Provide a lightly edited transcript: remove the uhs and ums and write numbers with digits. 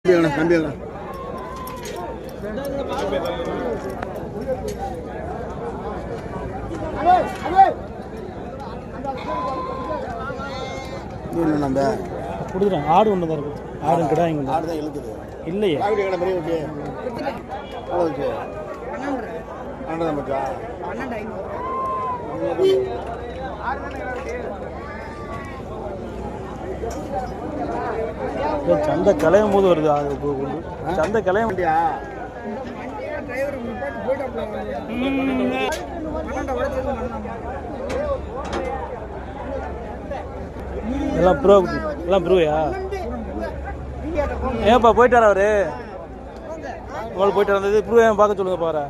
நம்பிடலாம். நம்ம கொடுத்துட்டேன். ஆடு ஒன்று தான் இருக்குது. ஆடு கிடாங்க. ஆடு தான் இழுக்குது. இல்லையே சந்தை கலையும் போது வருது. சந்தை கலைய முடியா எல்லாம் ப்ரோ எல்லாம் ப்ரூயா ஏன்ப்பா போயிட்டாரா அவரு உங்களுக்கு போயிட்டு வந்தது ப்ரூ ஏன் பார்க்க சொல்லுங்க பாரு